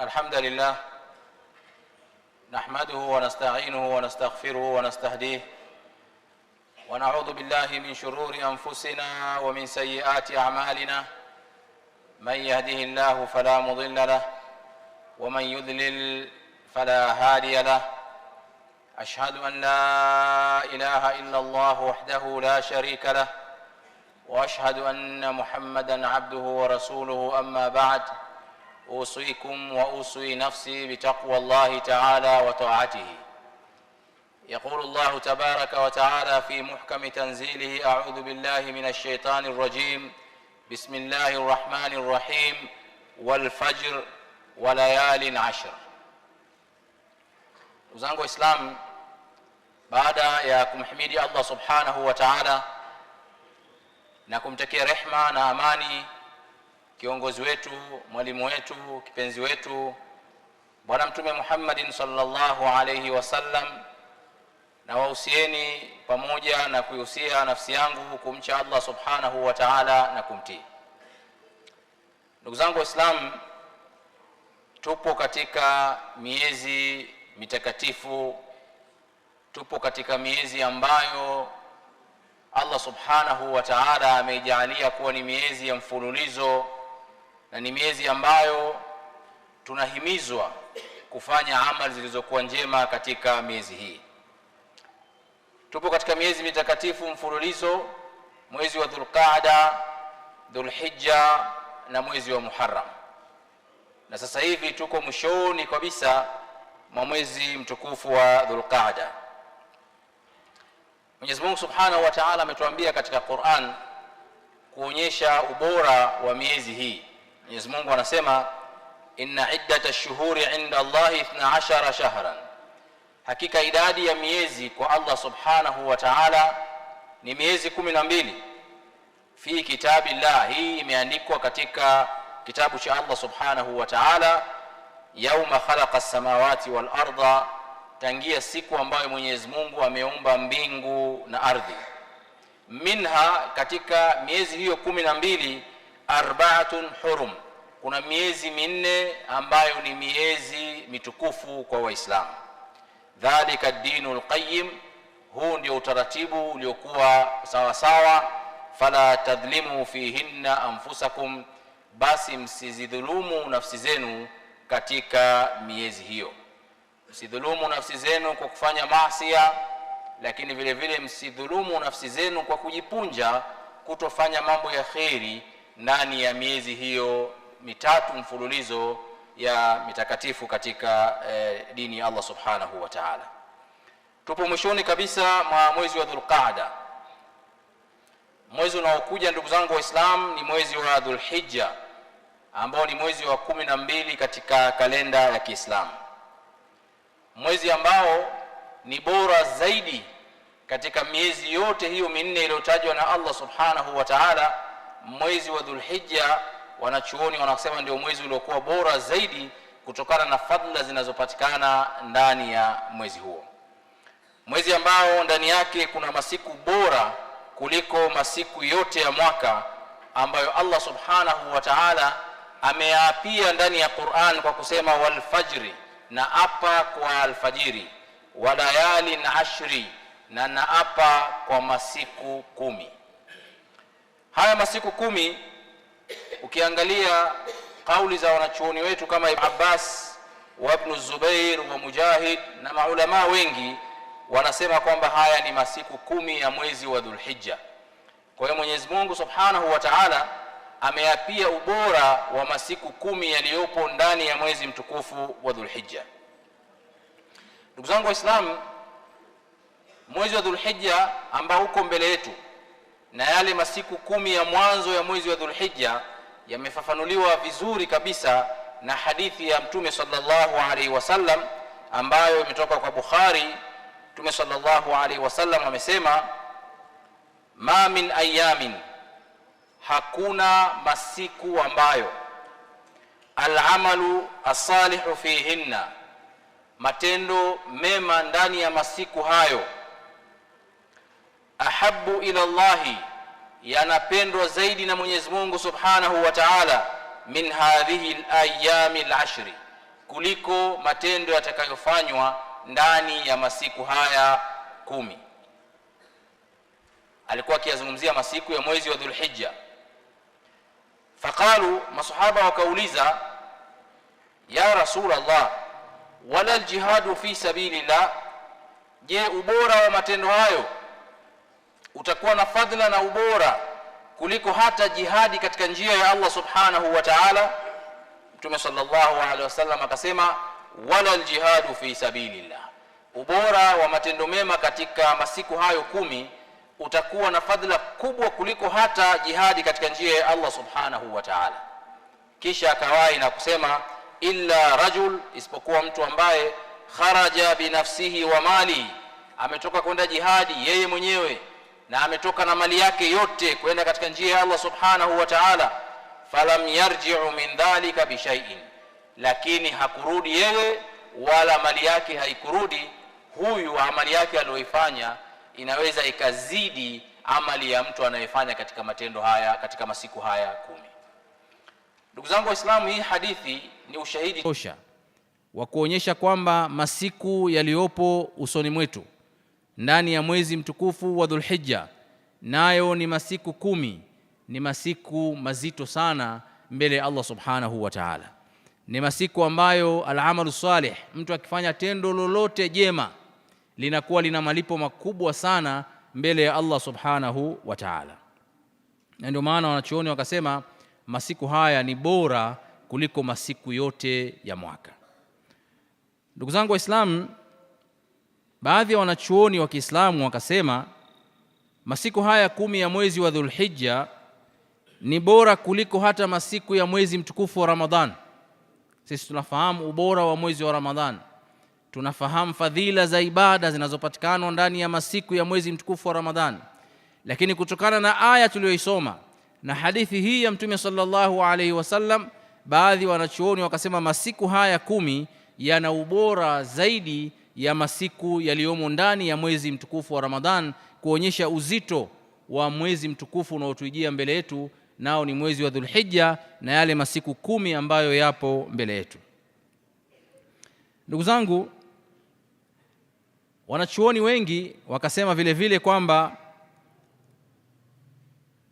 الحمد لله نحمده ونستعينه ونستغفره ونستهديه ونعوذ بالله من شرور أنفسنا ومن سيئات أعمالنا من يهده الله فلا مضل له ومن يضلل فلا هادي له أشهد أن لا إله إلا الله وحده لا شريك له وأشهد أن محمدًا عبده ورسوله أما بعد أوصيكم وأوصي نفسي بتقوى الله تعالى وطاعته. يقول الله تبارك وتعالى في محكم تنزيله: أعوذ بالله من الشيطان الرجيم بسم الله الرحمن الرحيم والفجر وليال عشر. Uzangu wa Islam, baada ya kumhimidi Allah subhanahu wa ta'ala na kumtakia rehma na amani kiongozi wetu, mwalimu wetu, kipenzi wetu Bwana Mtume Muhammadin sallallahu alayhi wasallam, na wahusieni pamoja na kuihusia nafsi yangu kumcha Allah subhanahu wa ta'ala na kumtii. Ndugu zangu wa Islam, tupo katika miezi mitakatifu, tupo katika miezi ambayo Allah subhanahu wa ta'ala ameijalia kuwa ni miezi ya mfululizo, na ni miezi ambayo tunahimizwa kufanya amali zilizokuwa njema katika miezi hii. Tupo katika miezi mitakatifu mfululizo, mwezi wa Dhulqaada, Dhulhijja na mwezi wa Muharram. Na sasa hivi tuko mwishoni kabisa mwa mwezi mtukufu wa Dhulqaada. Mwenyezi Mungu Subhanahu wa Ta'ala ametuambia katika Qur'an kuonyesha ubora wa miezi hii. Mwenyezi Mungu anasema: inna iddatash shuhuri 'inda Allahi 12 shahran, hakika idadi ya miezi kwa Allah Subhanahu wa Ta'ala ni miezi 12. Fi kitabillah, hii imeandikwa katika kitabu cha Allah Subhanahu wa Ta'ala, yauma khalaqa as-samawati wal arda, tangia siku ambayo Mwenyezi Mungu ameumba mbingu na ardhi. Minha, katika miezi hiyo 12, arba'atun hurum, kuna miezi minne ambayo ni miezi mitukufu kwa Waislamu. Dhalika ad-dinul qayyim, huu ndio utaratibu uliokuwa sawa sawa. Fala tadhlimu fihinna anfusakum, basi msizidhulumu nafsi zenu katika miezi hiyo. Msidhulumu nafsi zenu kwa kufanya maasi, lakini vile vile msidhulumu nafsi zenu kwa kujipunja kutofanya mambo ya khairi ndani ya miezi hiyo mitatu mfululizo ya mitakatifu katika dini ya Allah subhanahu wa ta'ala. Tupo mwishoni kabisa mwa mwezi wa Dhulqaada. Mwezi unaokuja, ndugu zangu wa Islam, ni mwezi wa Dhulhijja, ambao ni mwezi wa 12 katika kalenda ya Kiislamu, mwezi ambao ni bora zaidi katika miezi yote hiyo minne iliyotajwa na Allah subhanahu wa ta'ala. Mwezi wa Dhulhijja, wanachuoni wanasema ndio mwezi uliokuwa bora zaidi kutokana na fadhila zinazopatikana ndani ya mwezi huo, mwezi ambao ndani yake kuna masiku bora kuliko masiku yote ya mwaka, ambayo Allah subhanahu wa ta'ala ameapia ndani ya Qur'an kwa kusema wal fajri, na apa kwa alfajiri, wa layalin ashri, na naapa kwa masiku 10. Haya masiku 10, ukiangalia kauli za wanachuoni wetu kama Ibn Abbas wa Ibn Zubair wa Mujahid na maulama wengi, wanasema kwamba haya ni masiku 10 ya mwezi wa Dhulhijja. Kwa hiyo Mwenyezi Mungu Subhanahu wa Ta'ala ameapia ubora wa masiku 10 yaliyopo ndani ya mwezi mtukufu wa Dhulhijja. Ndugu zangu Waislamu, mwezi wa Dhulhijja ambao uko mbele yetu na yale masiku 10 ya mwanzo ya mwezi wa Dhulhijja yamefafanuliwa vizuri kabisa na hadithi ya Mtume sallallahu alaihi wasallam ambayo imetoka kwa Bukhari. Mtume sallallahu alaihi wasallam amesema: ma min ayamin, hakuna masiku ambayo al-amalu as-salihu fihinna, matendo mema ndani ya masiku hayo, ahabbu ila Allahi, yanapendwa zaidi na Mwenyezi Mungu Subhanahu wa Ta'ala, min hadhihi al-ayami al-ashri, kuliko matendo yatakayofanywa ndani ya masiku haya 10. Alikuwa akizungumzia masiku ya mwezi wa Dhulhijja. Faqalu, masahaba wakauliza, ya Rasulullah, wala aljihadu fi sabilillah, je, ubora wa matendo hayo utakuwa na fadhila na ubora kuliko hata jihadi katika njia ya Allah subhanahu wa ta'ala? Mtume sallallahu alaihi wasallam akasema, wala aljihadu fi sabilillah, ubora wa matendo mema katika masiku hayo 10 utakuwa na fadhila kubwa kuliko hata jihadi katika njia ya Allah subhanahu wa ta'ala. Kisha akawahi na kusema, illa rajul, isipokuwa mtu ambaye kharaja binafsihi wa mali, ametoka kwenda jihadi yeye mwenyewe na ametoka na mali yake yote kwenda katika njia ya Allah subhanahu wa ta'ala, falam yarji'u min dhalika bi shay'in, lakini hakurudi yeye wala mali yake haikurudi, huyu amali yake aliyoifanya inaweza ikazidi amali ya mtu anayefanya katika matendo haya katika masiku haya 10. Ndugu zangu Waislamu, hii hadithi ni ushahidi tosha wa kuonyesha kwamba masiku yaliyopo usoni mwetu ndani ya mwezi mtukufu wa Dhulhijja, nayo ni masiku 10, ni masiku mazito sana mbele ya Allah subhanahu wa ta'ala. Ni masiku ambayo al-amalu salih, mtu akifanya tendo lolote jema linakuwa lina malipo makubwa sana mbele ya Allah subhanahu wa ta'ala. Na ndio maana wanachuoni wakasema masiku haya ni bora kuliko masiku yote ya mwaka. Ndugu zangu Waislamu, baadhi ya wanachuoni wa Kiislamu wakasema masiku haya 10 ya mwezi wa Dhulhijja ni bora kuliko hata masiku ya mwezi mtukufu wa Ramadhan. Sisi tunafahamu ubora wa mwezi wa Ramadhan, tunafahamu fadhila za ibada zinazopatikana ndani ya masiku ya mwezi mtukufu wa Ramadhan, lakini kutokana na aya tuliyoisoma na hadithi hii ya Mtume sallallahu alaihi wasallam, baadhi wanachuoni wakasema masiku haya 10 yana ubora zaidi ya masiku yaliyomo ndani ya mwezi mtukufu wa Ramadhan, kuonyesha uzito wa mwezi mtukufu unaotujia mbele yetu, nao ni mwezi wa Dhulhijja na yale masiku 10 ambayo yapo mbele yetu. Ndugu zangu, wanachuoni wengi wakasema vile vile kwamba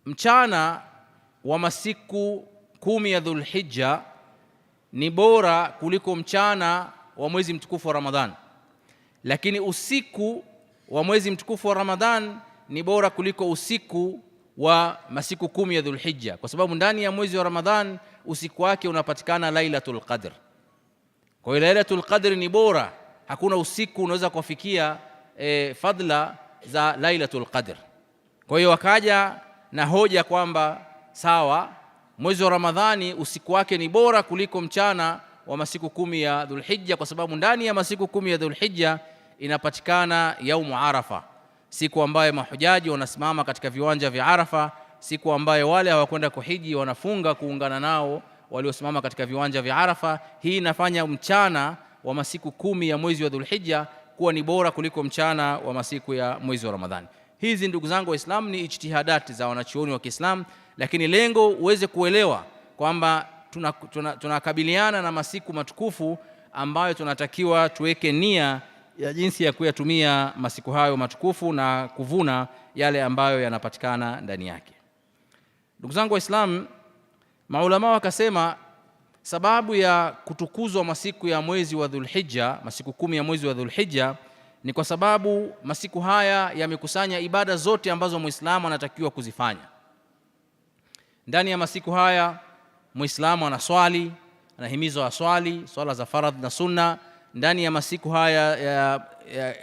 mchana wa masiku 10 ya Dhulhijja ni bora kuliko mchana wa mwezi mtukufu wa Ramadhan, lakini usiku wa mwezi mtukufu wa Ramadhan ni bora kuliko usiku wa masiku 10 ya Dhulhijja, kwa sababu ndani ya mwezi wa Ramadhan usiku wake unapatikana Lailatul Qadr. Kwa hiyo Lailatul Qadr ni bora, hakuna usiku unaweza kufikia fadla za Lailatul Qadr. Kwa hiyo wakaja na hoja kwamba sawa, mwezi wa Ramadhani usiku wake ni bora kuliko mchana wa masiku 10 ya Dhulhijja, kwa sababu ndani ya masiku 10 ya Dhulhijja inapatikana yaumu Arafa, siku ambayo mahujaji wanasimama katika viwanja vya Arafa, siku ambayo wale hawakwenda kuhiji wanafunga kuungana nao waliosimama katika viwanja vya Arafa. Hii inafanya mchana wa masiku 10 ya mwezi wa Dhulhijja kuwa ni bora kuliko mchana wa masiku ya mwezi wa Ramadhani. Hizi ndugu zangu Waislamu ni ijtihadati za wanachuoni wa Kiislamu, lakini lengo uweze kuelewa kwamba tunakabiliana na masiku matukufu ambayo tunatakiwa tuweke nia ya jinsi ya kuyatumia masiku hayo matukufu na kuvuna yale ambayo yanapatikana ndani yake. Ndugu zangu Waislamu, maulama wakasema sababu ya kutukuzwa masiku ya mwezi wa Dhulhijja, masiku 10 ya mwezi wa Dhulhijja, ni kwa sababu masiku haya yamekusanya ibada zote ambazo Muislamu anatakiwa kuzifanya. Ndani ya masiku haya Muislamu anaswali, anahimizwa aswali swala za faradhi na sunna. Ndani ya masiku haya ya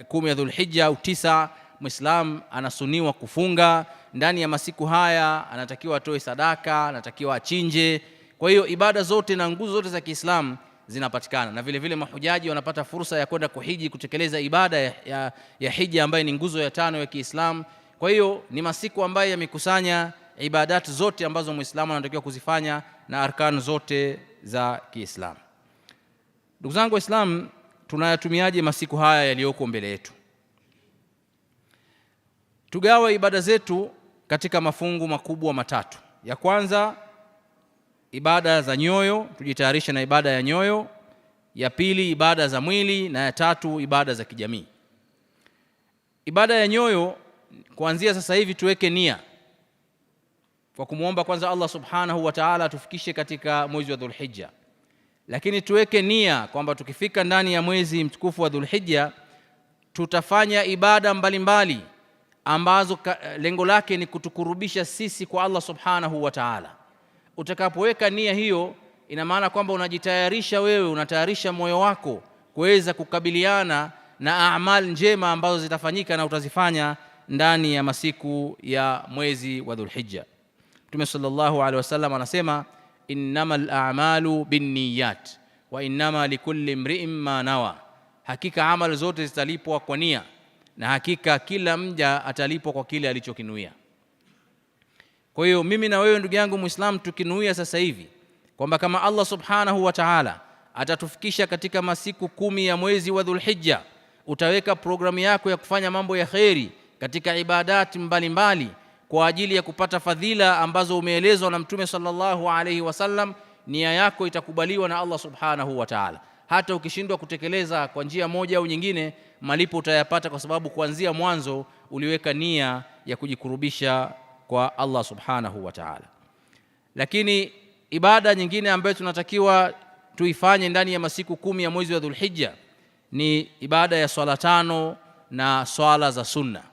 10 ya Dhulhijja au 9, Muislamu anasuniwa kufunga. Ndani ya masiku haya anatakiwa atoe sadaka, anatakiwa achinje. Kwa hiyo ibada zote na nguzo zote za Kiislamu zinapatikana, na vile vile mahujaji wanapata fursa ya kwenda kuhiji, kutekeleza ibada ya hija ambayo ni nguzo ya 5 ya Kiislamu. Kwa hiyo ni masiku ambayo yamekusanya ibadati zote ambazo Muislamu anatakiwa kuzifanya na arkanu zote za Kiislamu. Ndugu zangu Waislamu, tunayatumiaje masiku haya yaliyoko mbele yetu? Tugawe ibada zetu katika mafungu makubwa matatu. Ya kwanza, ibada za nyoyo, tujitayarishe na ibada ya nyoyo. ya pili ibada za mwili, na ya tatu ibada za kijamii. Ibada ya nyoyo, kuanzia sasa hivi tuweke nia kwa kumuomba kwanza Allah subhanahu wa ta'ala atufikishe katika mwezi wa Dhulhijja, lakini tuweke nia kwamba tukifika ndani ya mwezi mtukufu wa Dhulhijja tutafanya ibada mbalimbali ambazo lengo lake ni kutukurubisha sisi kwa Allah subhanahu wa ta'ala. Utakapoweka nia hiyo, ina maana kwamba unajitayarisha wewe, unatayarisha moyo wako kuweza kukabiliana na a'mal njema ambazo zitafanyika na utazifanya ndani ya masiku ya mwezi wa Dhulhijja. Mtume sallallahu alaihi wasallam anasema, innamal a'malu binniyat wa innama likulli imri'in ma nawa, hakika amali zote zitalipwa kwa nia na hakika kila mja atalipwa kwa kile alichokinuia. Kwa hiyo mimi na wewe ndugu yangu Muislam, tukinuia sasa hivi kwamba kama Allah subhanahu wa ta'ala atatufikisha katika masiku 10 ya mwezi wa Dhulhijja, utaweka programu yako ya kufanya mambo ya kheri katika ibadati mbalimbali kwa ajili ya kupata fadhila ambazo umeelezwa na Mtume sallallahu alaihi wasallam, nia yako itakubaliwa na Allah subhanahu wa ta'ala. Hata ukishindwa kutekeleza kwa njia moja au nyingine, malipo utayapata, kwa sababu kuanzia mwanzo uliweka nia ya kujikurubisha kwa Allah subhanahu wa ta'ala. Lakini ibada nyingine ambayo tunatakiwa tuifanye ndani ya masiku 10 ya mwezi wa Dhulhijja ni ibada ya swala 5 na swala za sunna.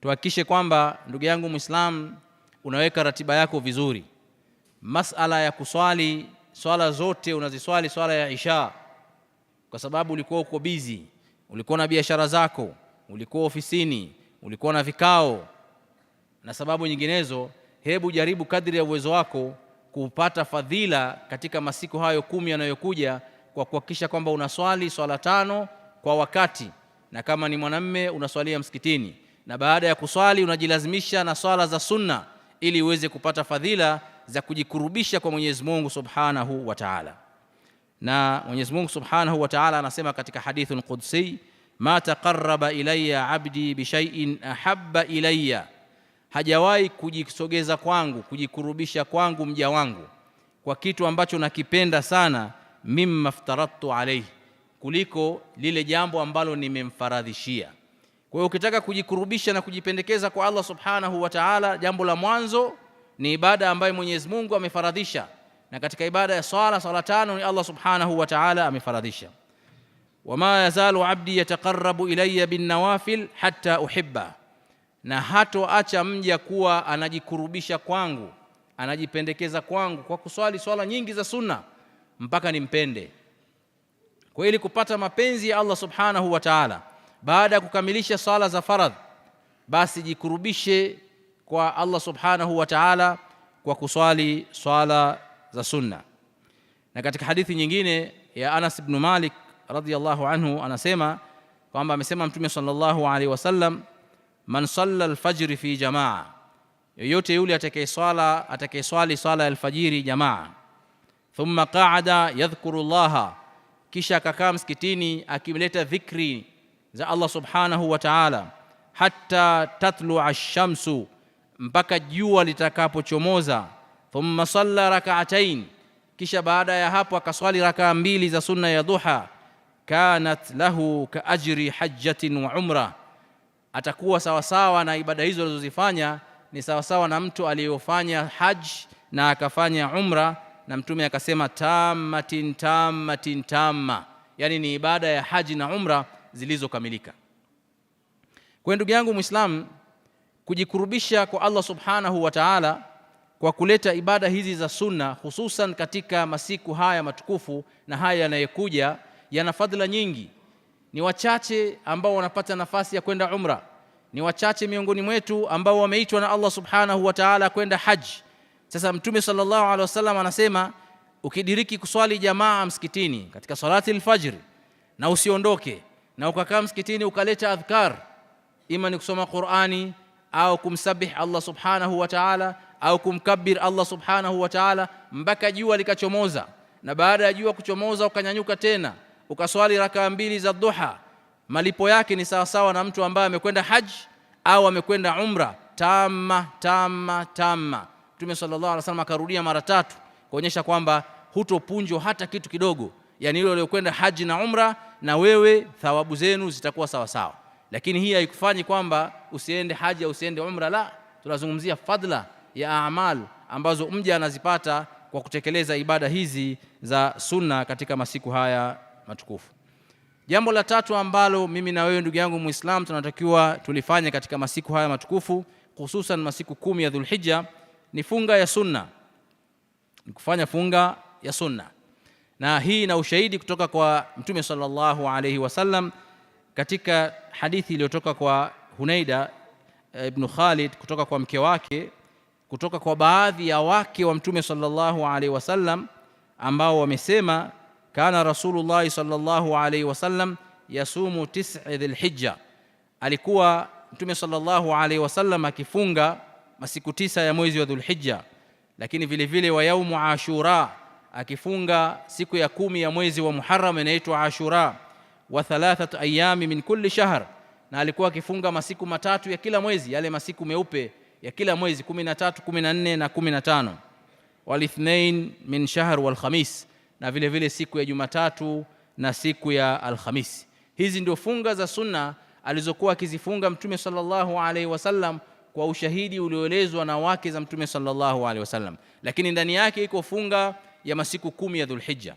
Tuhakikishe kwamba ndugu yangu Muislam unaweka ratiba yako vizuri. Masala ya kuswali swala zote unaziswali swala ya Isha kwa sababu ulikuwa uko busy, ulikuwa na biashara zako, ulikuwa ofisini, ulikuwa na vikao na sababu nyinginezo. Hebu jaribu kadri ya uwezo wako kupata fadhila katika masiku hayo 10 yanayokuja kwa kuhakikisha kwamba unaswali swala 5 kwa wakati, na kama ni mwanamume unaswalia msikitini, na baada ya kuswali unajilazimisha na swala za sunna ili uweze kupata fadhila za kujikurubisha kwa Mwenyezi Mungu Subhanahu wa Ta'ala. Na Mwenyezi Mungu Subhanahu wa Ta'ala anasema katika hadithul qudsi, ma taqarraba ilayya 'abdi bi shay'in ahabba ilayya, hajawahi kujisogeza kwangu, kujikurubisha kwangu mja wangu kwa kitu ambacho nakipenda sana, mimma aftaradtu alayhi, kuliko lile jambo ambalo nimemfaradhishia. Kwa hiyo ukitaka kujikurubisha na kujipendekeza kwa Allah Subhanahu wa Ta'ala, jambo la mwanzo ni ibada ambayo Mwenyezi Mungu amefaradhisha, na katika ibada ya swala 5 ni Allah Subhanahu wa Ta'ala amefaradhisha. Wama yazalu abdi yataqarrabu ilayya bin nawafil hatta uhibba, na hatoacha mja kuwa anajikurubisha kwangu, anajipendekeza kwangu kwa kuswali swala nyingi za sunna mpaka nimpende. Kwa ili kupata mapenzi ya Allah Subhanahu wa Ta'ala baada ya kukamilisha swala za faradh, basi jikurubishe kwa Allah Subhanahu wa Ta'ala kwa kuswali swala za sunna. Na katika hadithi nyingine ya Anas ibn Malik radhiyallahu anhu anasema kwamba amesema Mtume sallallahu alaihi wasallam, man salla al-fajr fi jamaa, yoyote yule atakayeswali swala ya alfajiri jamaa, thumma qa'ada yadhkuru Allah, kisha akakaa msikitini akimleta dhikri za Allah Subhanahu wa Ta'ala, hatta tatlu'a ash-shamsu, mpaka jua litakapochomoza, thumma salla rak'atayn, kisha baada ya hapo akaswali rakaa 2 za sunna ya duha, kanat lahu ka ajri hajjatin wa umra, atakuwa sawa sawa na ibada hizo alizozifanya ni sawa sawa na mtu aliyofanya haj na akafanya umra. Na Mtume akasema tammatin tammatin tamma, yani ni ibada ya haji na umra zilizokamilika. Kwa ndugu yangu Muislam, kujikurubisha kwa Allah Subhanahu wa Ta'ala kwa kuleta ibada hizi za sunna, hususan katika masiku haya matukufu na haya yanayokuja, yana fadhila nyingi. Ni wachache ambao wanapata nafasi ya kwenda umra, ni wachache miongoni mwetu ambao wameitwa na Allah Subhanahu wa Ta'ala kwenda haji. Sasa Mtume sallallahu alaihi wasallam anasema, ukidiriki kuswali jamaa msikitini katika salati al-fajr na usiondoke na ukakaa msikitini ukaleta adhkar, ima ni kusoma Qur'ani au kumsabih Allah Subhanahu wa Ta'ala au kumkabbir Allah Subhanahu wa Ta'ala mpaka jua likachomoza, na baada ya jua kuchomoza ukanyanyuka tena ukaswali rakaa 2 za duha, malipo yake ni sawa sawa na mtu ambaye amekwenda haji au amekwenda umra tamma tamma tamma. Mtume sallallahu alaihi wasallam akarudia mara 3 kuonyesha kwamba hutopunjwa hata kitu kidogo. Yani yule aliyokwenda haji na umra, na wewe thawabu zenu zitakuwa sawa sawa. Lakini hii haikufanyi kwamba usiende haji au usiende umra, la. Tunazungumzia fadla ya a'mal ambazo mja anazipata kwa kutekeleza ibada hizi za sunna katika masiku haya matukufu. Jambo la tatu ambalo mimi na wewe ndugu yangu Muislam tunatakiwa tulifanye katika masiku haya matukufu, hususan masiku 10 ya Dhulhijja, ni funga ya sunna. Ni kufanya funga ya sunna. Na hii na ushahidi kutoka kwa Mtume sallallahu alayhi wasallam katika hadithi iliyotoka kwa Hunaida ibn Khalid kutoka kwa mke wake, kutoka kwa baadhi ya wake wa Mtume sallallahu alayhi wasallam ambao wamesema kana Rasulullah sallallahu alayhi wasallam yasumu 9 Dhulhijja, alikuwa Mtume sallallahu alayhi wasallam akifunga masiku 9 ya mwezi wa Dhulhijja. Lakini vile vile wa yaumu Ashura, akifunga siku ya 10 ya mwezi wa Muharram inaitwa Ashura, wa 3 ayami min kulli shahr, na alikuwa akifunga masiku matatu ya kila mwezi, yale masiku meupe ya kila mwezi 13, 14 na 15, wal ithnain min shahr wal khamis, na vile vile siku ya Jumatatu na siku ya Alhamisi. Hizi ndio funga za sunna alizokuwa akizifunga Mtume sallallahu alaihi wasallam kwa ushahidi ulioelezwa na wake za Mtume sallallahu alaihi wasallam. Lakini ndani yake iko funga ya masiku 10 ya Dhulhijja.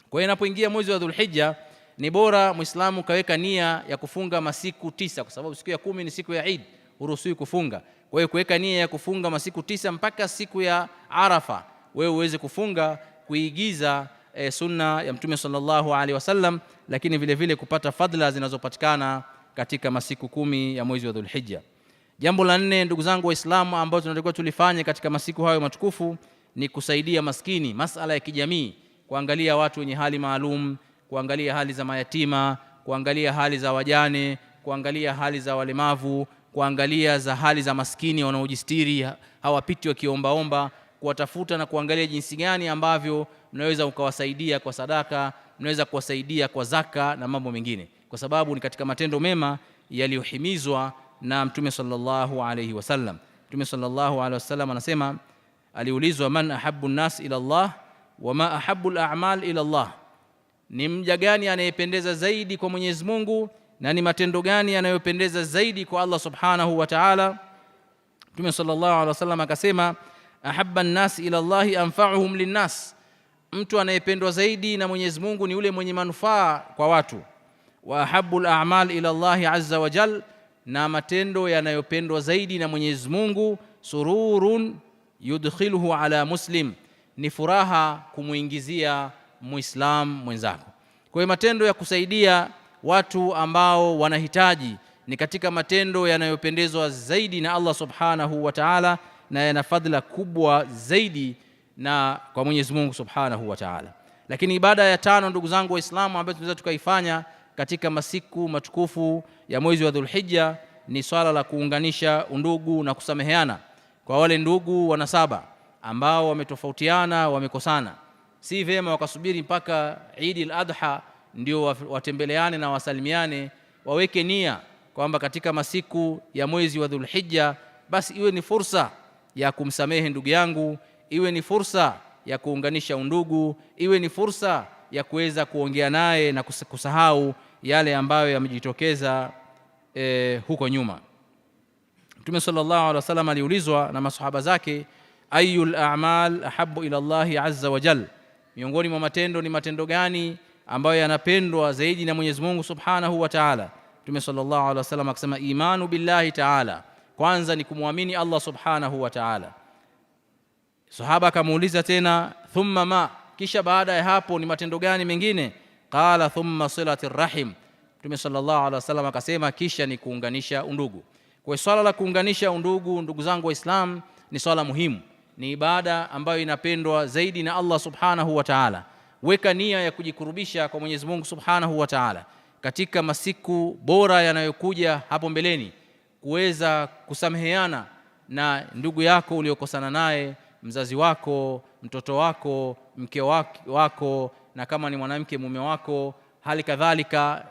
Kwa hiyo inapoingia mwezi wa Dhulhijja ni bora Muislamu kaweka nia ya kufunga masiku 9, kwa sababu siku ya 10 ni siku ya Eid, huruhusiwi kufunga. Kwa hiyo kuweka nia ya kufunga masiku 9 mpaka siku ya Arafa, wewe uweze kufunga, kuigiza sunna ya Mtume sallallahu alaihi wasallam, lakini vile vile kupata fadhila zinazopatikana katika masiku 10 ya mwezi wa Dhulhijja. Jambo la 4 ndugu zangu Waislamu ambao tunatakiwa tulifanye katika masiku hayo matukufu ni kusaidia maskini, masala ya kijamii, kuangalia watu wenye hali maalum, kuangalia hali za mayatima, kuangalia hali za wajane, kuangalia hali za walemavu, kuangalia za hali za maskini wanaojistiri hawapiti wakiombaomba, kuwatafuta na kuangalia jinsi gani ambavyo mnaweza ukawasaidia kwa sadaka, mnaweza kuwasaidia kwa zaka na mambo mengine, kwa sababu ni katika matendo mema yaliyohimizwa na Mtume sallallahu alayhi wasallam. Mtume sallallahu alayhi wasallam anasema, aliulizwa man ahabbu an-nas ila Allah wa ma ahabbu al-a'mal ila Allah, ni mja gani anayependeza zaidi kwa Mwenyezi Mungu na ni matendo gani yanayopendeza zaidi kwa Allah subhanahu wa ta'ala? Mtume sallallahu alayhi wasallam akasema, ahabba an-nas ila Allah anfa'uhum lin-nas, mtu anayependwa zaidi na Mwenyezi Mungu ni yule mwenye manufaa kwa watu. Wa ahabbu al-a'mal ila Allah azza wa jal, na matendo yanayopendwa zaidi na Mwenyezi Mungu, sururun yudkhiluhu ala muslim, ni furaha kumuingizia Muislam mwenzako. Kwa hiyo matendo ya kusaidia watu ambao wanahitaji ni katika matendo yanayopendezwa zaidi na Allah subhanahu wa ta'ala, na yana fadhila kubwa zaidi na kwa Mwenyezi Mungu subhanahu wa ta'ala. Lakini ibada ya 5 ndugu zangu Waislamu ambayo tunaweza tukaifanya katika masiku matukufu ya mwezi wa Dhulhijja ni swala la kuunganisha undugu na kusameheana kwa wale ndugu wanasaba ambao wametofautiana, wamekosana. Si vema wakasubiri mpaka Eid al-Adha ndio watembeleane na wasalimiane. Waweke nia kwamba katika masiku ya mwezi wa Dhulhijja basi iwe ni fursa ya kumsamehe ndugu yangu, iwe ni fursa ya kuunganisha undugu, iwe ni fursa ya kuweza kuongea naye na kusahau yale ambayo yamejitokeza huko nyuma. Mtume sallallahu alaihi wasallam aliulizwa na masahaba zake, ayul a'mal ahabbu ila Allah azza wa jal, miongoni mwa matendo ni matendo gani ambayo yanapendwa zaidi na Mwenyezi Mungu subhanahu wa ta'ala? Mtume sallallahu alaihi wasallam akasema, imanu billahi ta'ala, kwanza ni kumwamini Allah subhanahu wa ta'ala. Sahaba akamuuliza tena, thumma ma, kisha baada ya hapo ni matendo gani mengine? Qala thumma silati rahim, Mtume sallallahu alaihi wasallam akasema kisha ni kuunganisha undugu. Kwa swala la kuunganisha undugu, ndugu zangu Waislamu, ni swala muhimu, ni ibada ambayo inapendwa zaidi na Allah subhanahu wa ta'ala. Weka nia ya kujikurubisha kwa Mwenyezi Mungu subhanahu wa ta'ala katika masiku bora yanayokuja hapo mbeleni, kuweza kusameheana na ndugu yako uliokosana naye, mzazi wako, mtoto wako, mke wako, na kama ni mwanamke mume wako, hali kadhalika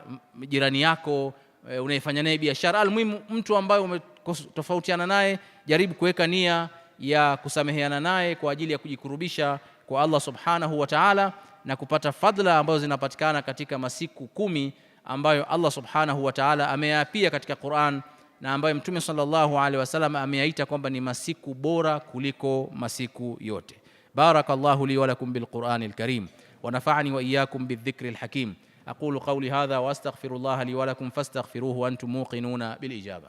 jirani yako unayefanya naye biashara. Almuhimu mtu ambaye umetofautiana naye, jaribu kuweka nia ya kusameheana naye kwa ajili ya kujikurubisha kwa Allah subhanahu wa ta'ala na kupata fadhila ambazo zinapatikana katika masiku 10 ambayo Allah subhanahu wa ta'ala ameyaapia katika Qur'an na ambayo Mtume sallallahu alaihi wasallam ameyaita kwamba ni masiku bora kuliko masiku yote. Barakallahu li wa lakum bil Qur'anil Karim wa nafa'ani wa iyyakum bidhikril hakim. أقول قولي هذا وأستغفر الله لي ولكم فاستغفروه وأنتم موقنون بالإجابة.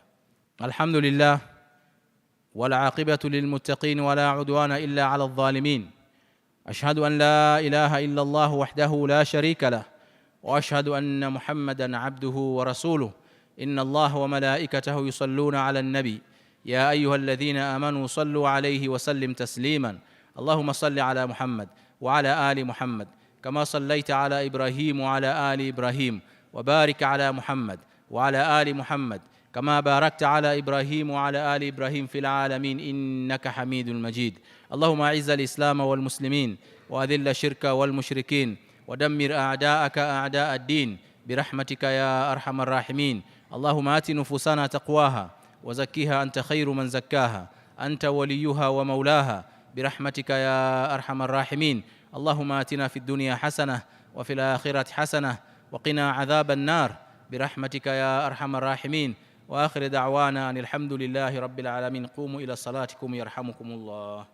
الحمد لله والعاقبة للمتقين ولا عدوان إلا على الظالمين. أشهد أن لا إله إلا الله وحده لا شريك له وأشهد أن محمدا عبده ورسوله. إن الله وملائكته يصلون على النبي يا أيها الذين آمنوا صلوا عليه وسلم تسليما. اللهم صل على محمد وعلى آل محمد كما صليت على إبراهيم وعلى آل إبراهيم وبارك على محمد وعلى آل محمد كما باركت على إبراهيم وعلى آل إبراهيم في العالمين إنك حميد مجيد. اللهم أعز الإسلام والمسلمين وأذل الشرك والمشركين ودمر أعداءك أعداء الدين برحمتك يا أرحم الراحمين. اللهم آت نفوسنا تقواها وزكها أنت خير من زكاها أنت وليها ومولاها برحمتك يا أرحم الراحمين. اللهم آتنا في الدنيا حسنة وفي الآخرة حسنة وقنا عذاب النار برحمتك يا أرحم الراحمين. وآخر دعوانا أن الحمد لله رب العالمين. قوموا إلى صلاتكم يرحمكم الله.